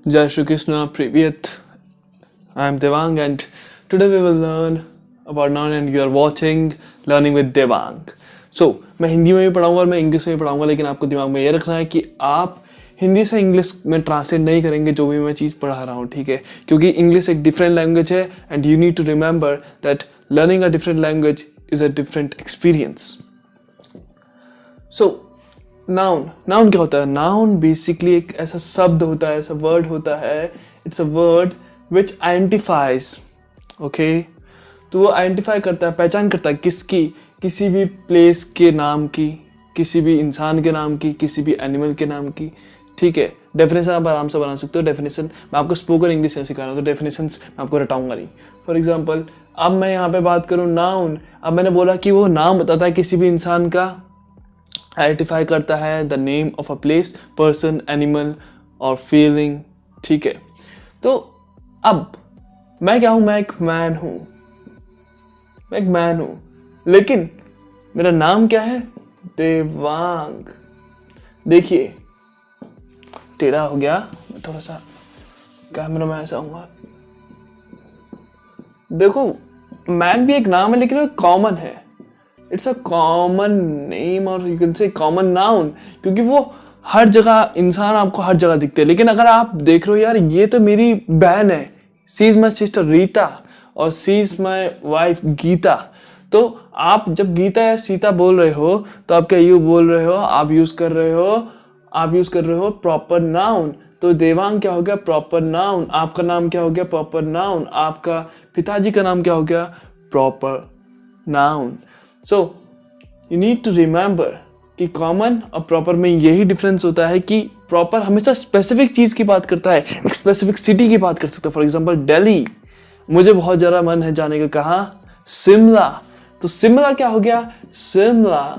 Jai Shri Krishna, Privyat. I am Devang and today we will learn about noun and you are watching Learning with Devang. So, मैं हिंदी में भी पढ़ाऊंगा और मैं English में भी पढ़ाऊंगा, लेकिन आपको दिमाग में ये रखना है कि आप हिंदी से इंग्लिश में ट्रांसलेट नहीं करेंगे जो भी मैं चीज़ पढ़ा रहा हूँ, ठीक है? क्योंकि इंग्लिश एक डिफरेंट लैंग्वेज है and you need to remember that learning a different language is a different experience. So noun क्या होता है? नाउन बेसिकली एक ऐसा शब्द होता है, ऐसा वर्ड होता है, it's a word which identifies. Okay, तो वो आइडेंटिफाई करता है, पहचान करता है किसकी, किसी भी प्लेस के नाम की, किसी भी इंसान के नाम की, किसी भी एनिमल के नाम की. ठीक है, डेफिनेशन आप आराम से बना सकते हो. डेफिनेशन मैं आपको स्पोकन इंग्लिश से सिखा रहा हूँ, तो डेफिनेशंस मैं आपको रटाऊंगा नहीं. फॉर एग्जांपल, अब मैं यहाँ पे बात करूँ नाउन. अब मैंने बोला कि वो नाम बताता है किसी भी इंसान का, आइडेंटिफाई करता है the name of a place, person, animal और फीलिंग. ठीक है, तो अब मैं क्या हूं? मैं एक मैन हूं, मैं एक मैन हूं, लेकिन मेरा नाम क्या है? देवांग. देखिए, टेढ़ा हो गया मैं थोड़ा सा, कैमरा में ऐसा हूँ. देखो, मैन भी एक नाम है, लेकिन वो कॉमन है. इट्स अ कॉमन नेम और यू कैन से कॉमन नाउन, क्योंकि वो हर जगह, इंसान आपको हर जगह दिखते हैं. लेकिन अगर आप देख रहे हो यार ये तो मेरी बहन है, सी इज माई सिस्टर रीता और सी इज माई वाइफ गीता, तो आप जब गीता या सीता बोल रहे हो तो आप क्या यू बोल रहे हो? आप यूज कर रहे हो प्रॉपर नाउन. तो देवांग क्या हो गया? Proper noun. आपका नाम क्या हो गया? Proper noun. आपका पिताजी का नाम क्या हो गया? Proper noun. So you need to remember कि कॉमन और प्रॉपर में यही डिफरेंस होता है कि प्रॉपर हमेशा स्पेसिफिक चीज की बात करता है, एक स्पेसिफिक सिटी की बात कर सकते हो. फॉर एग्जांपल दिल्ली, मुझे बहुत ज्यादा मन है जाने का. कहाँ? शिमला. तो शिमला क्या हो गया? Shimla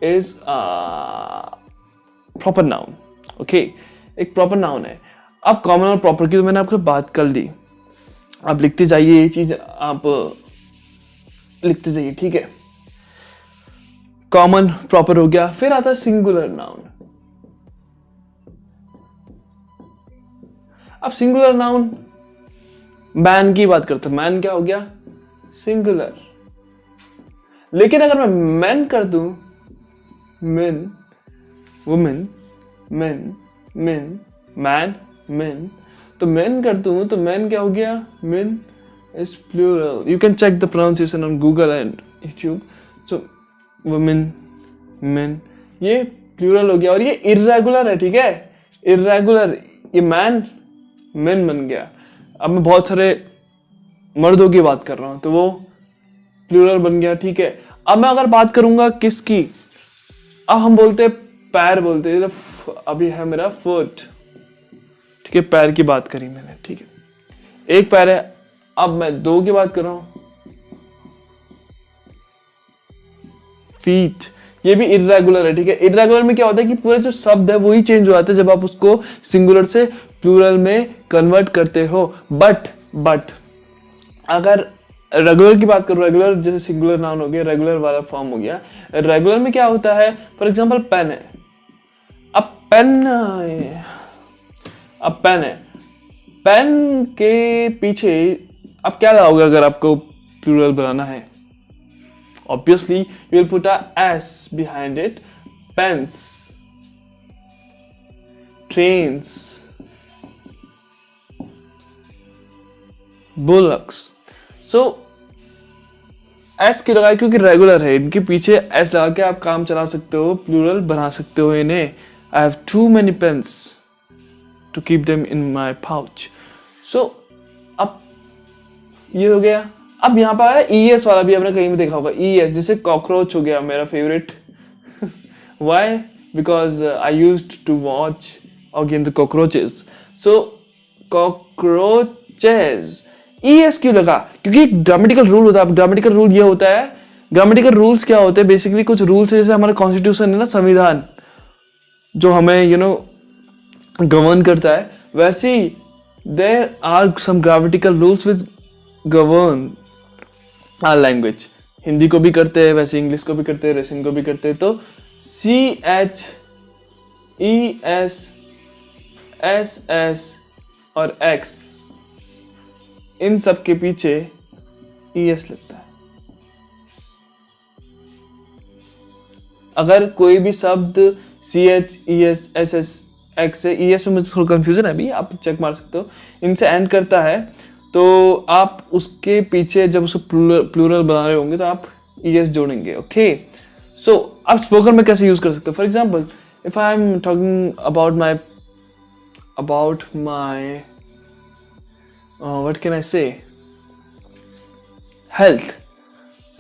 is proper noun. Okay, एक प्रॉपर नाउन है. अब कॉमन और प्रॉपर की तो मैंने आपको बात कर दी. आप लिखते जाइए, ये चीज आप लिखते जाइए, ठीक है? कॉमन प्रॉपर हो गया. फिर आता है सिंगुलर नाउन. अब सिंगुलर नाउन, मैन की बात करते हैं. मैन क्या हो गया? सिंगुलर. लेकिन अगर मैं मैन कर दूं, main, women, main, main, man, main, तो मैन कर दूं तो मैन क्या हो गया? Main is plural. You can check the pronunciation on Google and YouTube. So women, men, ये plural हो गया और ये irregular है, ठीक है? irregular, ये man, men बन गया. अब मैं बहुत सारे मर्दों की बात कर रहा हूँ तो वो plural बन गया, ठीक है? अब मैं अगर बात करूंगा किसकी, अब हम बोलते हैं पैर, बोलते हैं. अभी है मेरा फुट, ठीक है? पैर की बात करी मैंने, ठीक है? एक पैर है. अब मैं दो की बात कर रहा हूं, फीट. ये भी इर्रेगुलर है, ठीक है? इर्रेगुलर में क्या होता है कि पूरे जो शब्द है वही चेंज हो जाते हैं जब आप उसको सिंगुलर से प्लूरल में कन्वर्ट करते हो. बट अगर रेगुलर की बात करो, रेगुलर जैसे सिंगुलर नाउन हो गया, रेगुलर वाला फॉर्म हो गया. रेगुलर में क्या होता है? फॉर एग्जाम्पल पेन है. अब पेन है, पेन के पीछे अब क्या लगाओगे अगर आपको प्लूरल बनाना है? Obviously you will put a S behind it. Pens, trains, bullocks. So S क्यों लगाए? क्योंकि रेगुलर है, इनके पीछे एस लगा के आप काम चला सकते हो, प्लूरल बना सकते हो इन्हें. I have too many pens to keep them in my pouch. So अब ये हो गया. अब यहाँ पर आया ES वाला भी, आपने कहीं भी देखा होगा. ES जैसे कॉकरोच हो गया मेरा favourite. Why? Because I used to watch again the cockroaches. So cockroaches. ES क्यों लगा? क्योंकि ग्रामेटिकल रूल होता है. ग्रामेटिकल रूल ये होता है, ग्रामेटिकल रूल्स क्या होते हैं? बेसिकली कुछ रूल्स है, जैसे हमारा कॉन्स्टिट्यूशन है ना, संविधान जो हमें गवर्न करता है, वैसे ही there are some grammatical rules which govern our language. Hindi को भी करते हैं, वैसे इंग्लिश को भी करते हैं, रशियन को भी करते हैं. तो CHES एस एस और एक्स, इन सब के पीछे ई एस लगता है। अगर कोई भी शब्द C H E S S S X से, ई एस में मुझे थोड़ा कंफ्यूजन है अभी, आप चेक मार सकते हो, इनसे एंड करता है, तो आप उसके पीछे जब उसको प्लूरल बना रहे होंगे तो आप ई एस जोड़ेंगे। ओके, सो आप स्पोकन में कैसे यूज कर सकते हो? For example, if I am talking about my what can I से, health,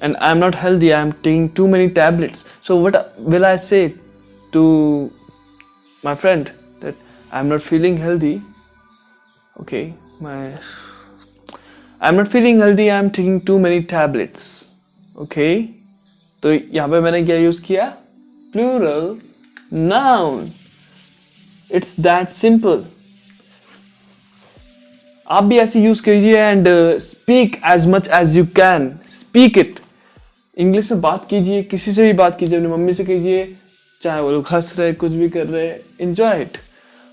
and I'm not healthy, I'm taking too many tablets. So what will I say to my friend? That I'm not feeling healthy. Okay, I'm not feeling healthy, I'm taking too many tablets. Okay, तो यहाँ पे मैंने क्या use किया? Plural noun. It's that simple. आप भी ऐसे use कीजिए and speak as much as you can, speak it. English में बात कीजिए, किसी से भी बात कीजिए, अपनी मम्मी से कीजिए, चाहे वो लोग हंस रहे, कुछ भी कर रहे, enjoy it,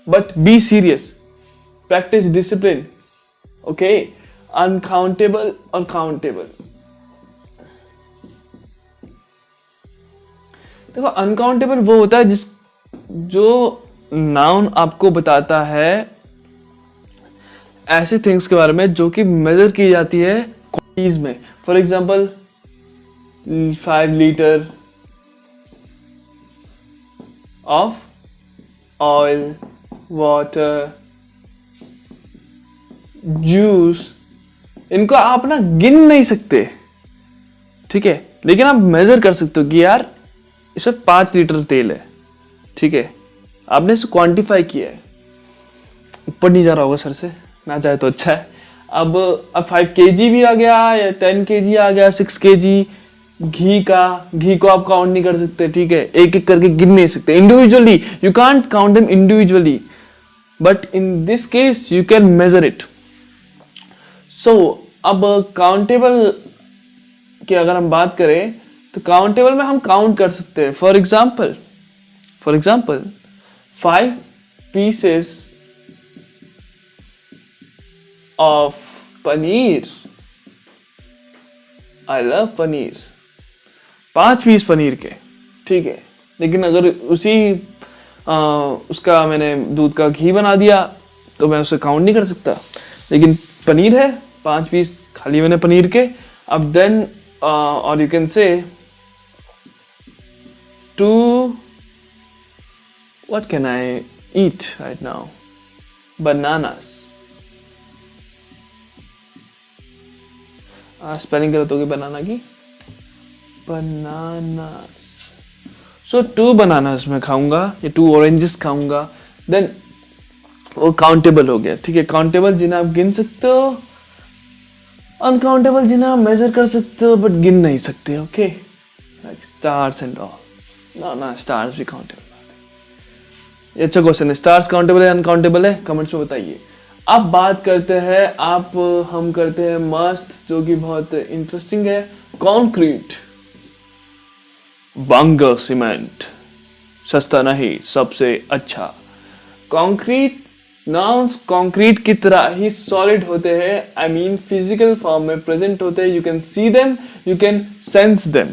but be serious, practice discipline. Okay, uncountable और काउंटेबल। देखो, अनकाउंटेबल वो होता है जो नाउन आपको बताता है ऐसे थिंग्स के बारे में जो कि मेजर की जाती है क्वांटिटीज में। For example, 5 litre of oil, water, juice, इनको आप ना गिन नहीं सकते, ठीक है, लेकिन आप मेजर कर सकते हो कि यार इसमें 5 लीटर तेल है, ठीक है, आपने इसे क्वांटिफाई किया है। ऊपर नहीं जा रहा होगा सर से, ना जाए तो अच्छा है। अब 5 kg भी आ गया या 10 kg आ गया, 6 kg घी को आप काउंट नहीं कर सकते, ठीक है, एक एक करके गिन नहीं सकते individually, you can't count them individually, but in this case you can measure it. So अब काउंटेबल की अगर हम बात करें तो काउंटेबल में हम काउंट कर सकते हैं। For example 5 pieces of paneer, I love paneer, 5 piece paneer के, ठीक है, लेकिन अगर उसका मैंने दूध का घी बना दिया तो मैं उसे काउंट नहीं कर सकता, लेकिन पनीर है 5 पीस खाली मैंने पनीर के। अब देन और यू कैन से 2, what can I eat right now? Bananas. Spelling गलत होगी बनाना की, बनानास। सो 2 बनानास मैं खाऊंगा या 2 ऑरेंजेस खाऊंगा, देन वो काउंटेबल हो गया, ठीक है। काउंटेबल जिन्हें आप गिन सकते हो, अनकाउंटेबल जिन्हें आप मेजर कर सकते हो बट गिन नहीं सकते। Okay, like stars and all. ना स्टार्स भी काउंटेबल है। अच्छा क्वेश्चन है, स्टार्स काउंटेबल है अनकाउंटेबल है? कमेंट्स में बताइए। अब बात करते हैं हम करते हैं मस्त, जो कि बहुत इंटरेस्टिंग है, कंक्रीट। बंगर सीमेंट, सस्ता नहीं सबसे अच्छा। कंक्रीट नाउन्स कंक्रीट की तरह ही सॉलिड होते हैं, आई मीन फिजिकल फॉर्म में प्रेजेंट होते हैं। You can see them, you can sense them,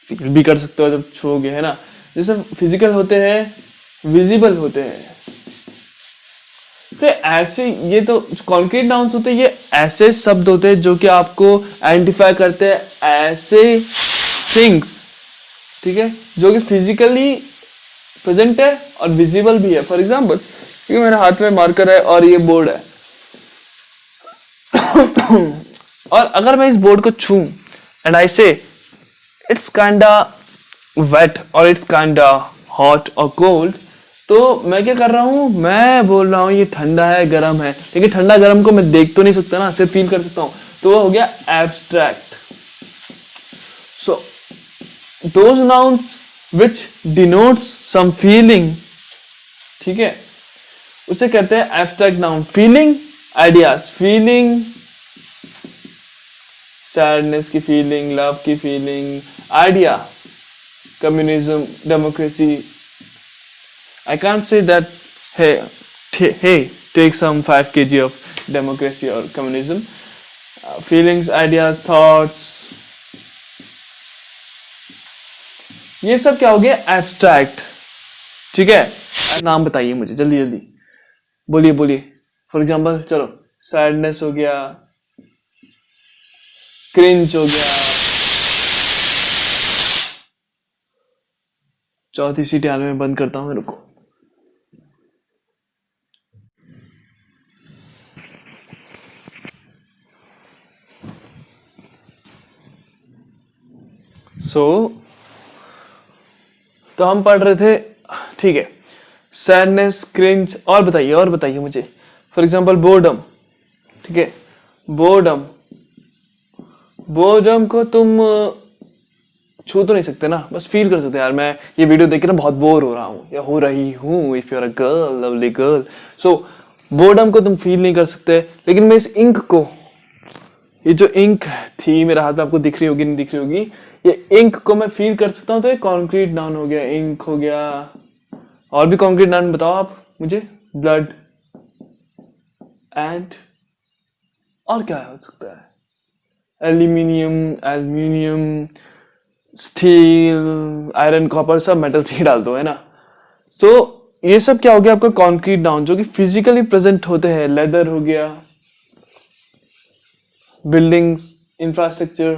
feel भी कर सकते हो जब छूओगे, है ना। जैसे फिजिकल होते हैं, विजिबल होते हैं, तो ऐसे ये तो कॉन्क्रीट नाउन्स होते हैं, ये ऐसे शब्द होते हैं जो कि आपको आइडेंटिफाई करते हैं ऐसे थिंग्स, ठीक है, जो कि फिजिकली प्रेजेंट है और विजिबल भी है। फॉर एग्जाम्पल, ये मेरे हाथ में मार्कर है और ये बोर्ड है और अगर मैं इस बोर्ड को छूं एंड आई से इट्स काइंडा वेट और इट्स काइंडा हॉट और कोल्ड, तो मैं क्या कर रहा हूं, मैं बोल रहा हूं ये ठंडा है गर्म है, लेकिन ठंडा गर्म को मैं देख तो नहीं सकता ना, सिर्फ फील कर सकता हूं, तो वो हो गया abstract. So those nouns which denotes some feeling, ठीक है, उसे कहते हैं abstract noun. Feeling, ideas, feeling, sadness की फीलिंग, लव की feeling, idea, communism, democracy. I can't say that, hey, hey, take some 5 kg of democracy or communism. Feelings, ideas, thoughts, ये सब क्या हो गया? एब्स्ट्रैक्ट. ठीक है, नाम बताइए मुझे जल्दी जल्दी, बोलिए बोलिए. फॉर एग्जाम्पल चलो, सैडनेस हो गया, क्रिंज हो गया. चौथी सीट आने में बंद करता हूँ मेरे को. तो हम पढ़ रहे थे, ठीक है, सैडनेस, क्रिंज, और बताइए मुझे. For example boredom. ठीक है, बोर्डम को तुम छू तो नहीं सकते ना, बस फील कर सकते यार मैं ये वीडियो देख के ना बहुत बोर हो रहा हूँ या हो रही हूँ. If you are a girl, lovely girl, so boredom को तुम फील नहीं कर सकते. लेकिन मैं इस इंक को, ये जो इंक थी मेरे हाथ में, आपको दिख रही होगी नहीं दिख रही होगी, ये इंक को मैं फील कर सकता हूँ. तो ये कॉन्क्रीट नाउन हो गया, इंक हो गया. और भी कॉन्क्रीट नाउन बताओ आप मुझे. ब्लड एंड और क्या हो सकता है? एल्यूमिनियम, स्टील, आयरन, कॉपर, सब मेटल से ही डाल दो, है ना. सो ये सब क्या हो गया आपका कॉन्क्रीट नाउन, जो कि फिजिकली प्रेजेंट होते हैं. लेदर हो गया, buildings, infrastructure.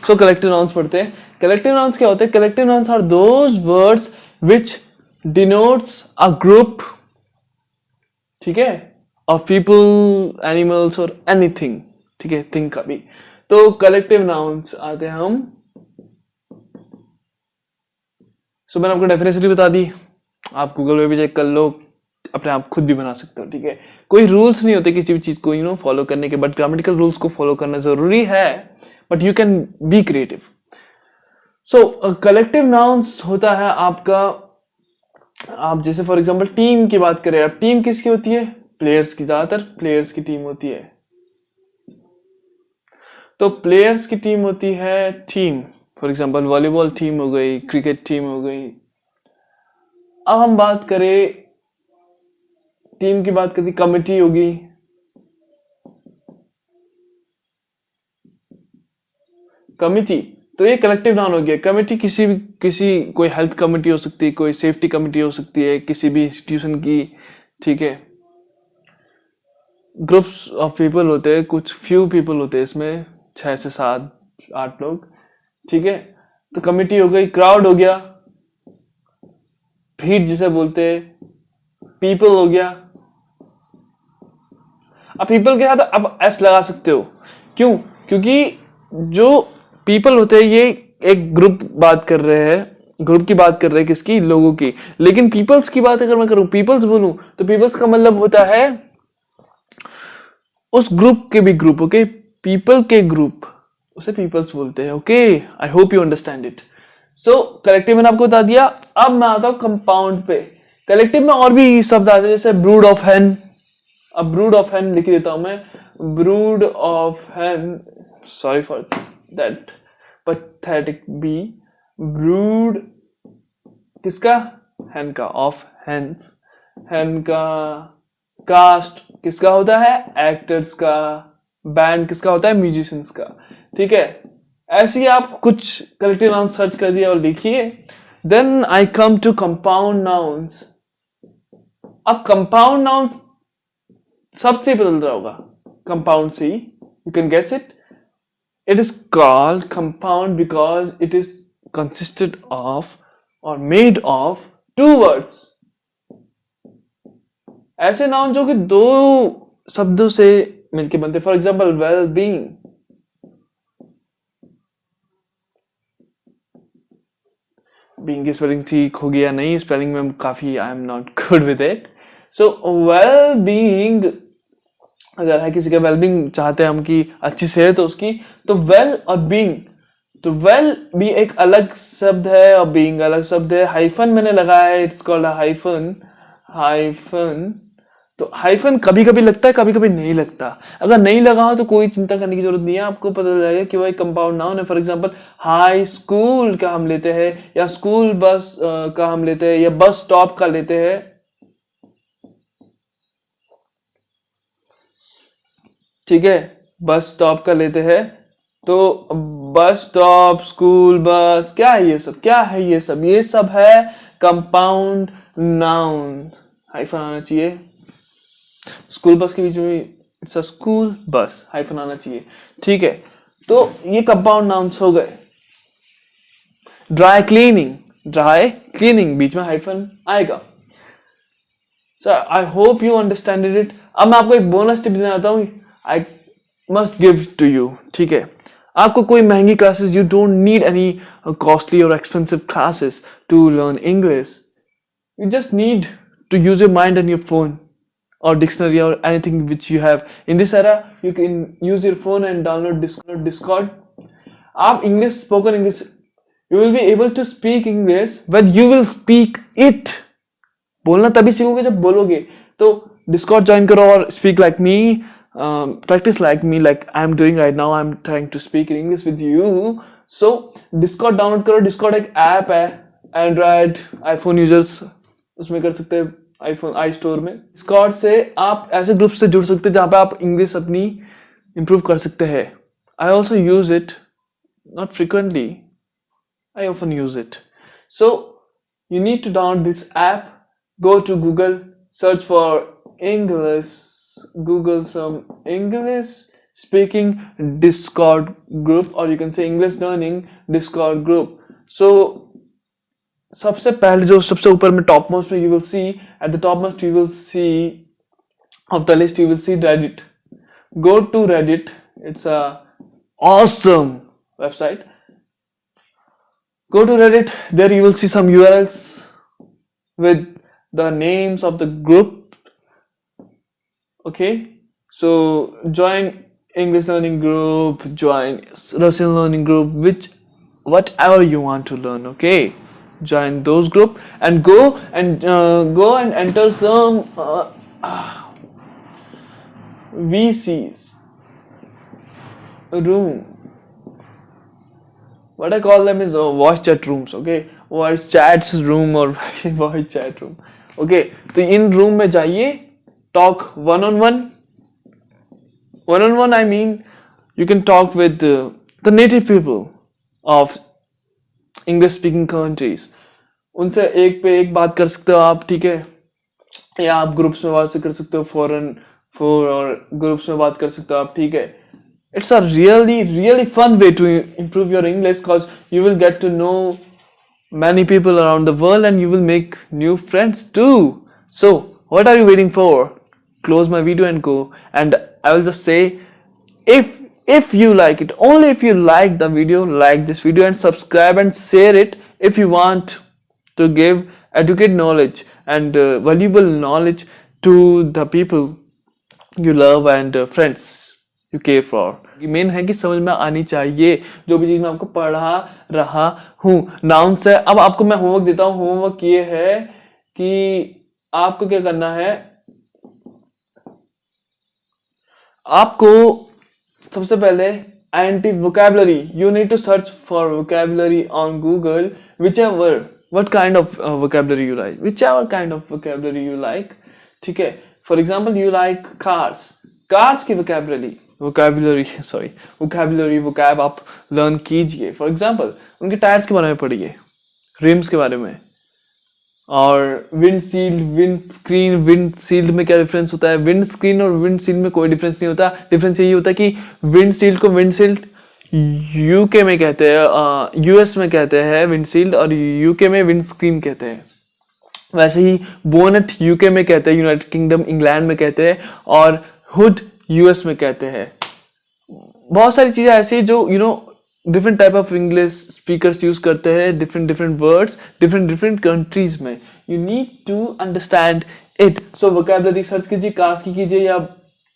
So collective nouns पढ़ते हैं. कलेक्टिव नाउन्स क्या होते हैं? Collective nouns are those words which denotes a group, ठीक है, ऑफ पीपल, एनिमल्स और एनीथिंग. ठीक है, थिंग का भी. तो कलेक्टिव नाउन्स आते हैं हम. सो मैंने आपको डेफिनेशन बता दी, आप गूगल पे भी चेक कर लो, अपने आप खुद भी बना सकते हो. ठीक है, कोई रूल्स नहीं होते किसी भी चीज को फॉलो करने के, बट ग्रामेटिकल रूल्स को फॉलो करना जरूरी है, but you can be creative. So collective nouns होता है आपका, आप जैसे फॉर एग्जांपल टीम की बात करें. अब टीम किसकी होती है? प्लेयर्स की, ज्यादातर प्लेयर्स की टीम होती है. तो प्लेयर्स की टीम होती है team. For example volleyball team हो गई, क्रिकेट टीम हो गई. अब हम बात करें टीम की, बात करती कमिटी होगी. कमिटी, तो ये कलेक्टिव नाउन हो गया. कमिटी किसी कोई हेल्थ कमिटी हो सकती है, कोई सेफ्टी कमिटी हो सकती है, किसी भी इंस्टीट्यूशन की. ठीक है, ग्रुप्स ऑफ पीपल होते हैं, कुछ फ्यू पीपल होते हैं इसमें, 6 से 7 8 लोग. ठीक है, तो कमिटी हो गई. क्राउड हो गया, भीड़ जिसे बोलते हैं. पीपल हो गया. अब पीपल के साथ अब एस लगा सकते हो. क्यों? क्योंकि जो पीपल होते हैं ये एक ग्रुप बात कर रहे हैं, ग्रुप की बात कर रहे हैं, किसकी? लोगों की. लेकिन पीपल्स की बात अगर मैं करूं, पीपल्स बोलूं, तो पीपल्स का मतलब होता है उस ग्रुप के भी ग्रुप. ओके, पीपल के ग्रुप, उसे पीपल्स बोलते हैं. Okay, I hope you understand it. So collective मैंने आपको बता दिया. अब मैं आता हूं कंपाउंड पे. कलेक्टिव में और भी शब्द आते हैं, जैसे ब्रूड ऑफ हैन. अब ब्रूड ऑफ हैन लिख देता हूं मैं. Brood of hen, sorry for that pathetic B. Brood किसका? हैन का, ऑफ हैंस. हैन का. कास्ट किसका होता है? एक्टर्स का. बैंड किसका होता है? म्यूजिशियंस का. ठीक है, ऐसे ही आप कुछ कलेक्टिव नाउन सर्च कर दिया और लिखिए. Then I come to compound nouns. अब कंपाउंड नाउन्स सबसे बदल रहा होगा कंपाउंड से, you can guess it. It is called compound because it is consisted of और मेड ऑफ 2 वर्ड्स. ऐसे नाउन जो कि 2 शब्दों से मिलके बनते. For example well being. Being की स्पेलिंग ठीक होगी या नहीं, स्पेलिंग में काफी I am not good with it. So well being, अगर है किसी का वेल बीइंग चाहते हैं हम कि अच्छी सेहत हो उसकी, तो वेल और बीइंग, तो वेल भी एक अलग शब्द है और बीइंग अलग शब्द है. हाइफन मैंने लगाया है, इट्स कॉल्ड हाइफन. हाइफन, तो हाइफन कभी कभी लगता है, कभी कभी नहीं लगता. अगर नहीं लगा हो तो कोई चिंता करने की जरूरत नहीं है, आपको पता चल जाएगा कि वह एक कंपाउंड नाउन है. फॉर एग्जांपल हाई स्कूल का हम लेते हैं, या स्कूल बस का हम लेते हैं, या बस स्टॉप का लेते हैं. ठीक है, बस स्टॉप का लेते हैं। तो बस स्टॉप, स्कूल बस, क्या है ये सब, क्या है ये सब? ये सब है कंपाउंड नाउन। हाइफन आना चाहिए। स्कूल बस के बीच में it's a school bus, hyphen आना चाहिए। ठीक है, तो ये कंपाउंड नाउन्स हो गए। ड्राई क्लीनिंग, ड्राई क्लीनिंग बीच में हाइफन आएगा। So I hope you understanded it. अब मैं आपको एक बोनस टिप देना चाहता हूँ, I must give to you. ठीक है, आपको कोई महंगी classes, you don't need any costly और expensive classes to learn English. You just need to use your mind and your phone or dictionary or anything which you have. In this era, you can use your phone and download Discord. आप English, spoken English, you will be able to speak English when you will speak it. बोलना तभी सीखोगे जब बोलोगे। तो Discord join करो और speak like me, practice like me, like I am doing right now. I am trying to speak in English with you. So Discord download करो। Discord एक ऐप है, Android, iPhone यूजर्स उसमें कर सकते हैं, iPhone I store में। Discord से आप ऐसे ग्रुप से जुड़ सकते हैं जहाँ पे आप इंग्लिश अपनी इम्प्रूव कर सकते हैं। I also use it, not frequently, I often use it. So you need to download this app, go to Google, search for English, Google some English speaking Discord group, और you can say English learning Discord group. So सबसे पहले जो सबसे ऊपर में top most में you will see, at the top most you will see of the list you will see Reddit. Go to Reddit, it's a awesome website. Go to Reddit, there you will see some URLs with the names of the group. Okay, so join English learning group, join Russian learning group, which whatever you want to learn. Okay, join those group and go and enter some VCs room. What I call them is voice chat rooms. Okay, voice chats room or voice chat room. Okay, तो in room में जाइए, talk one on one. I mean you can talk with the native people of English speaking countries. उनसे एक पे एक बात कर सकते हो आप, ठीक है, या आप ग्रुप्स में बात से कर सकते हो, फॉरेन और ग्रुप्स में बात कर सकते हो आप, ठीक है। It's a really fun way to improve your English, because you will get to know many people around the world and you will make new friends too. So what are you waiting for? Close my video and go. And I will just say, if you like it, only if you like the video, like this video and subscribe and share it if you want to give educated knowledge and valuable knowledge to the people you love and friends you care for. Main है कि समझ में आनी चाहिए जो भी चीज मैं आपको पढ़ा रहा हूँ। नाउन से अब आपको मैं होमवर्क देता हूँ। होमवर्क ये है कि आपको क्या करना है, आपको सबसे पहले anti vocabulary, you need to search for vocabulary on Google, whichever what kind of vocabulary you like, whichever kind of vocabulary you like, ठीक है। For example you like cars की vocabulary vocab आप लर्न कीजिए। For example उनके tyres के बारे में पढ़िए, रिम्स के बारे में, और विंडशील्ड में क्या डिफरेंस होता है। विंड स्क्रीन और विंडशील्ड में कोई डिफरेंस नहीं होता। डिफरेंस यही होता है कि विंडशील्ड को विंडशील्ड यूके में कहते हैं, यूएस में कहते हैं विंडशील्ड, और यूके में विंड स्क्रीन कहते हैं। वैसे ही बोनेट यूके में कहते हैं, यूनाइटेड किंगडम इंग्लैंड में कहते हैं, और हुड यूएस में कहते हैं। बहुत सारी चीजें ऐसी जो different type of English speakers use करते हैं, डिफरेंट वर्ड्स डिफरेंट कंट्रीज में। You need to understand it. So vocabulary search कीजिए, कार्स की कीजिए या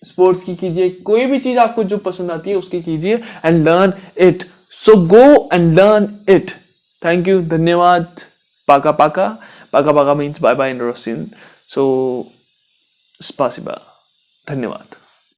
स्पोर्ट्स की कीजिए, कोई भी चीज आपको जो पसंद आती है उसकी कीजिए and learn it. So go and learn it. Thank you, धन्यवाद। पाका means bye bye in Russian. So स्पासिबा, धन्यवाद।